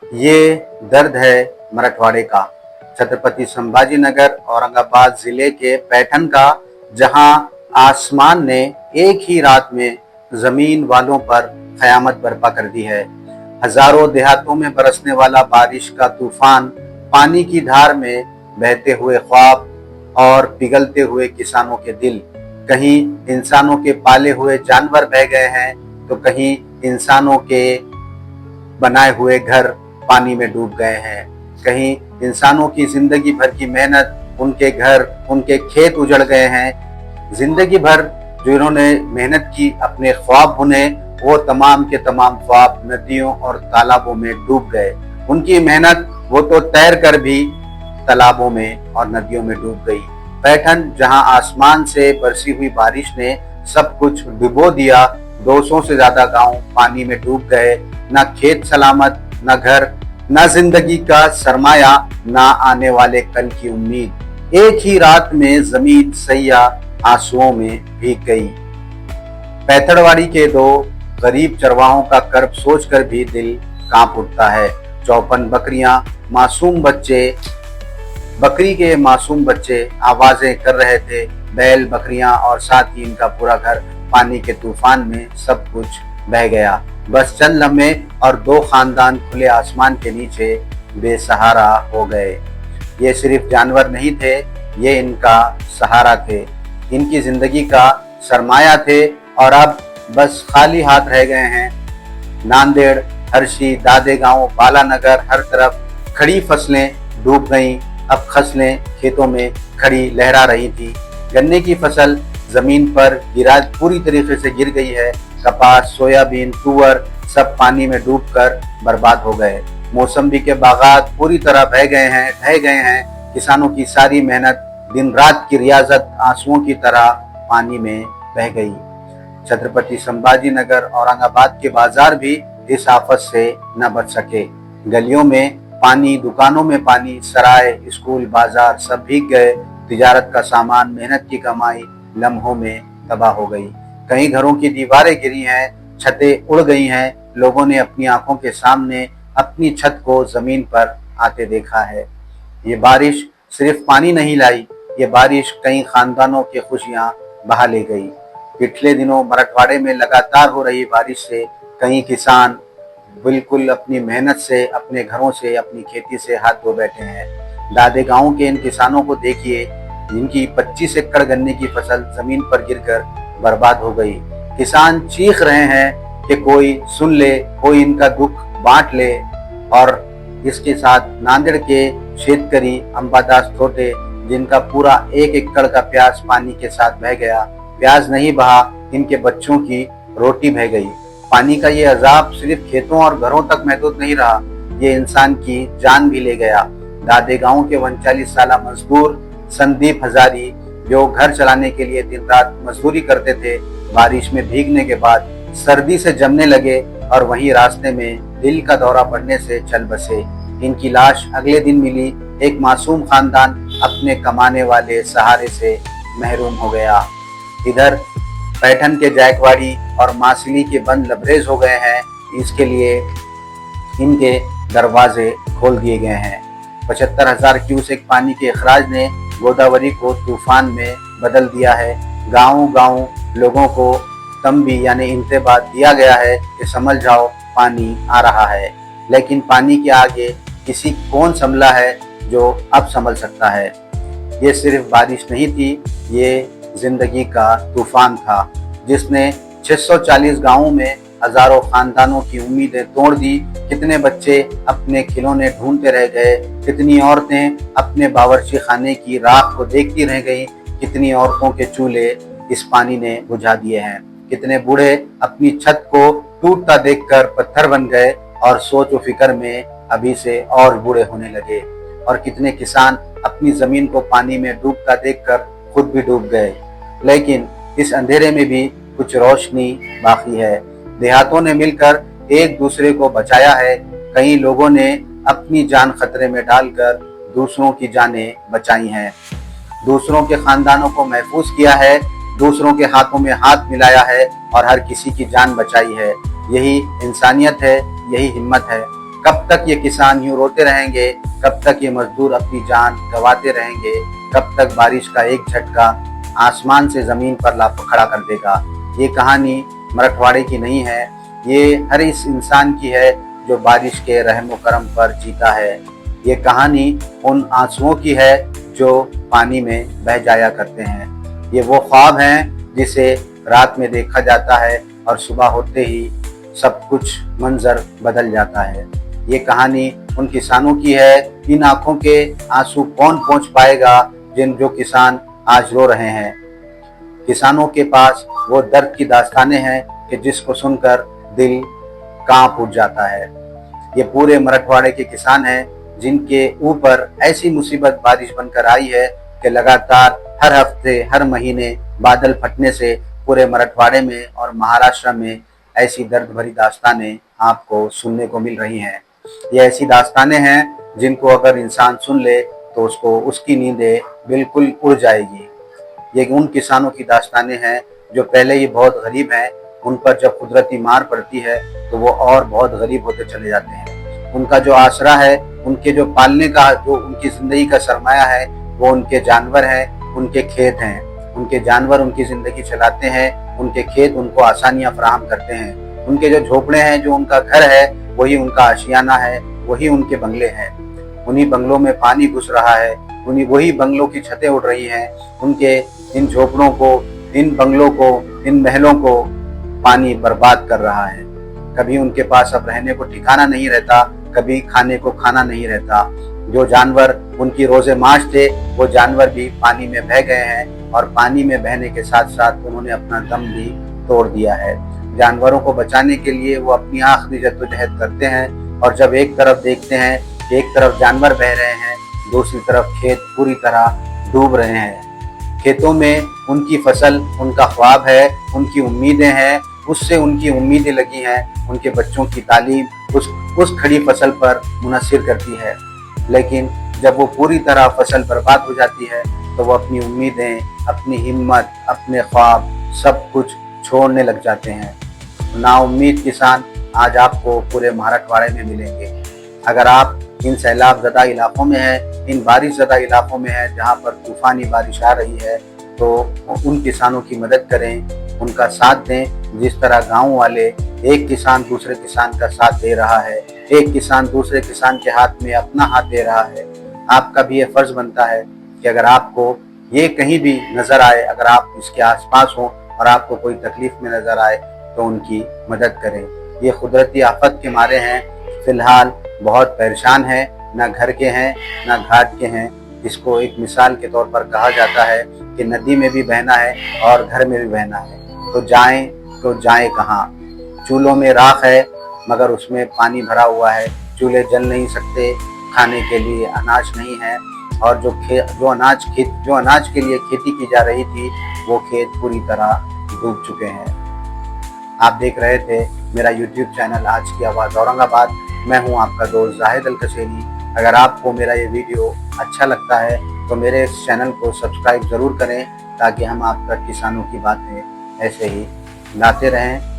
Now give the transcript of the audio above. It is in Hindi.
ये दर्द है मराठवाड़े का, छत्रपति संभाजी नगर औरंगाबाद जिले के पैठन का, जहां आसमान ने एक ही रात में जमीन वालों पर कयामत बर्पा कर दी है। हजारों देहातों में बरसने वाला बारिश का तूफान, पानी की धार में बहते हुए ख्वाब और पिघलते हुए किसानों के दिल। कहीं इंसानों के पाले हुए जानवर बह गए हैं तो कहीं इंसानों के बनाए हुए घर पानी में डूब गए हैं। कहीं इंसानों की जिंदगी भर की मेहनत, उनके घर, उनके खेत उजड़ गए हैं। जिंदगी भर जो इन्होंने मेहनत की, अपने ख्वाब बुने, वो तमाम के तमाम ख्वाब नदियों और तालाबों में डूब गए। उनकी मेहनत वो तो तैर कर भी तालाबों में और नदियों में डूब गई। पैठन, जहां आसमान से बरसी हुई बारिश ने सब कुछ डुबो दिया, 200 से ज्यादा गांव पानी में डूब गए। न खेत सलामत, न घर, न जिंदगी का सरमाया, न आने वाले कल की उम्मीद। एक ही रात में जमीन सैया आंसुओं में भीग गई। पैथड़वाड़ी के दो गरीब चरवाहों का कर्ब सोचकर भी दिल कांप उठता है। 54 बकरियां, मासूम बच्चे, बकरी के मासूम बच्चे आवाजें कर रहे थे। बैल, बकरियां और साथ ही इनका पूरा घर पानी के तूफान में सब कुछ बह गया। बस चंद लम्हे और 2 खानदान खुले आसमान के नीचे बेसहारा हो गए। ये सिर्फ जानवर नहीं थे, ये इनका सहारा थे, इनकी जिंदगी का सरमाया थे, और अब बस खाली हाथ रह गए हैं। नांदेड़, हर्षी, दादेगांव, बालानगर, हर तरफ खड़ी फसलें डूब गईं। अब फसलें खेतों में खड़ी लहरा रही थी। गन्ने की फसल जमीन पर पूरी तरीके से गिर गई है। कपास, सोयाबीन, तुअर सब पानी में डूबकर बर्बाद हो गए। मौसम्बी के बागात पूरी तरह ढह गए हैं। किसानों की सारी मेहनत, दिन रात की रियाजत आंसुओं की तरह पानी में बह गई। छत्रपति संभाजी नगर औरंगाबाद के बाजार भी इस आफत से न बच सके। गलियों में पानी, दुकानों में पानी, सराय, स्कूल, बाजार सब भीग गए। तिजारत का सामान, मेहनत की कमाई लम्हों में तबाह हो गई। कई घरों की दीवारें गिरी हैं, छतें उड़ गई हैं। लोगों ने अपनी आंखों के सामने अपनी छत को जमीन पर आते देखा है। ये बारिश सिर्फ पानी नहीं लाई, ये बारिश कई खानदानों की खुशियां बहा ले गई। पिछले दिनों मराठवाड़े में लगातार हो रही बारिश से कई किसान बिल्कुल अपनी मेहनत से, अपने घरों से, अपनी खेती से हाथ धो बैठे हैं। दादेगांव के इन किसानों को देखिए, जिनकी 25 एकड़ गन्ने की फसल जमीन पर गिरकर बर्बाद हो गई। किसान चीख रहे हैं कि कोई सुन ले, कोई इनका दुख बांट ले। और इसके साथ नांदेड़ के शेतकरी अंबादास थोटे, जिनका पूरा 1 एकड़ का प्याज पानी के साथ बह गया। प्याज नहीं बहा, इनके बच्चों की रोटी बह गई। पानी का ये अजाब सिर्फ खेतों और घरों तक महदूद नहीं रहा, ये इंसान की जान भी ले गया। दादेगांव के 39 साला मजदूर संदीप हजारी, जो घर चलाने के लिए दिन रात मजदूरी करते थे, बारिश में भीगने के बाद सर्दी से जमने लगे और वहीं रास्ते में दिल का दौरा पड़ने से चल बसे। इनकी लाश अगले दिन मिली। एक मासूम खानदान अपने कमाने वाले सहारे से महरूम हो गया। इधर पैठन के जायकवाड़ी और मासिली के बंद लबरेज हो गए हैं। इसके लिए इनके दरवाजे खोल दिए गए हैं। 75,000 क्यूसेक पानी के अखराज ने गोदावरी को तूफान में बदल दिया है। गांव-गांव लोगों को तंबी यानी इंतबाह दिया गया है कि समझ जाओ पानी आ रहा है, लेकिन पानी के आगे किसी कौन संभला है जो अब संभल सकता है। ये सिर्फ बारिश नहीं थी, ये जिंदगी का तूफान था जिसने 640 गांवों में हजारों खानदानों की उम्मीदें तोड़ दी। कितने बच्चे अपने खिलौने ढूंढते रह गए, कितनी औरतें अपने बावर्ची खाने की राख को देखती रह गईं, कितनी औरतों के चूल्हे इस पानी ने बुझा दिए हैं, कितने बूढ़े अपनी छत को टूटता देखकर पत्थर बन गए और सोच व फिक्र में अभी से और बूढ़े होने लगे, और कितने किसान अपनी जमीन को पानी में डूबता देखकर खुद भी डूब गए। लेकिन इस अंधेरे में भी कुछ रोशनी बाकी है। देहातों ने मिलकर एक दूसरे को बचाया है। कई लोगों ने अपनी जान खतरे में डालकर दूसरों की जानें बचाई हैं, दूसरों के खानदानों को महफूज किया है, दूसरों के हाथों में हाथ मिलाया है और हर किसी की जान बचाई है। यही इंसानियत है, यही हिम्मत है। कब तक ये किसान यूं रोते रहेंगे, कब तक ये मजदूर अपनी जान गंवाते रहेंगे, कब तक बारिश का एक झटका आसमान से जमीन पर ला खड़ा कर देगा। ये कहानी मराठवाड़े की नहीं है, ये हर इस इंसान की है जो बारिश के रहमो करम पर जीता है। ये कहानी उन आंसुओं की है जो पानी में बह जाया करते हैं। ये वो ख्वाब हैं जिसे रात में देखा जाता है और सुबह होते ही सब कुछ मंजर बदल जाता है। ये कहानी उन किसानों की है। इन आंखों के आंसू कौन पहुंच पाएगा जो किसान आज रो रहे हैं। किसानों के पास वो दर्द की दास्तानें हैं कि जिसको सुनकर दिल कांप उठ जाता है। ये पूरे मराठवाड़े के किसान हैं जिनके ऊपर ऐसी मुसीबत बारिश बनकर आई है कि लगातार हर हफ्ते हर महीने बादल फटने से पूरे मराठवाड़े में और महाराष्ट्र में ऐसी दर्द भरी दास्तानें आपको सुनने को मिल रही हैं। ये ऐसी दास्तानें हैं जिनको अगर इंसान सुन ले तो उसको उसकी नींदें बिल्कुल उड़ जाएगी। ये उन किसानों की दास्तानें हैं जो पहले ही बहुत गरीब हैं, उन पर जब कुदरती मार पड़ती है तो वो और बहुत गरीब होते चले जाते हैं। उनका जो आसरा है, उनके जो पालने का जो उनकी जिंदगी का सरमाया है वो उनके जानवर हैं, उनके खेत हैं। उनके जानवर उनकी जिंदगी चलाते हैं, उनके खेत उनको आसानियां फराहम करते हैं। उनके जो झोपड़े हैं, जो उनका घर है, वही उनका आशियाना है, वही उनके बंगले हैं। उन्हीं बंगलों में पानी घुस रहा है, उन्हीं वही बंगलों की छतें उड़ रही हैं। उनके इन झोपड़ों को, इन बंगलों को, इन महलों को पानी बर्बाद कर रहा है। कभी उनके पास अब रहने को ठिकाना नहीं रहता, कभी खाने को खाना नहीं रहता। जो जानवर उनकी रोजे माश थे वो जानवर भी पानी में बह गए हैं और पानी में बहने के साथ साथ उन्होंने अपना दम भी तोड़ दिया है। जानवरों को बचाने के लिए वो अपनी आखिरी जद्दोजहद करते हैं और जब एक तरफ देखते हैं कि एक तरफ जानवर बह रहे हैं, दूसरी तरफ खेत पूरी तरह डूब रहे हैं। खेतों में उनकी फसल उनका ख्वाब है, उनकी उम्मीदें हैं, उससे उनकी उम्मीदें लगी हैं। उनके बच्चों की तालीम उस खड़ी फसल पर मुनहसर करती है। लेकिन जब वो पूरी तरह फसल बर्बाद हो जाती है तो वो अपनी उम्मीदें, अपनी हिम्मत, अपने ख्वाब सब कुछ छोड़ने लग जाते हैं। नाउम्मीद किसान आज आपको पूरे मराठवाड़े में मिलेंगे। अगर आप इन सैलाब ज़दा इलाकों में हैं, इन बारिश ज़दा इलाकों में हैं जहाँ पर तूफ़ानी बारिश आ रही है, तो उन किसानों की मदद करें, उनका साथ दें। जिस तरह गांव वाले एक किसान दूसरे किसान का साथ दे रहा है, एक किसान दूसरे किसान के हाथ में अपना हाथ दे रहा है, आपका भी ये फर्ज बनता है कि अगर आपको ये कहीं भी नजर आए, अगर आप इसके आसपास हो और आपको कोई तकलीफ में नजर आए तो उनकी मदद करें। ये कुदरती आफत के मारे हैं, फिलहाल बहुत परेशान है, ना घर के हैं ना घाट के हैं। इसको एक मिसाल के तौर पर कहा जाता है कि नदी में भी बहना है और घर में भी बहना है, तो जाएं कहाँ। चूल्हों में राख है मगर उसमें पानी भरा हुआ है, चूल्हे जल नहीं सकते, खाने के लिए अनाज नहीं है, और जो अनाज के लिए खेती की जा रही थी वो खेत पूरी तरह डूब चुके हैं। आप देख रहे थे मेरा YouTube चैनल आज की आवाज़ औरंगाबाद। मैं हूं आपका दोस्त जाहिद अल-कशेरी। अगर आपको मेरा ये वीडियो अच्छा लगता है तो मेरे इस चैनल को सब्सक्राइब ज़रूर करें ताकि हम आप तक किसानों की बातें ऐसे ही लाते रहें।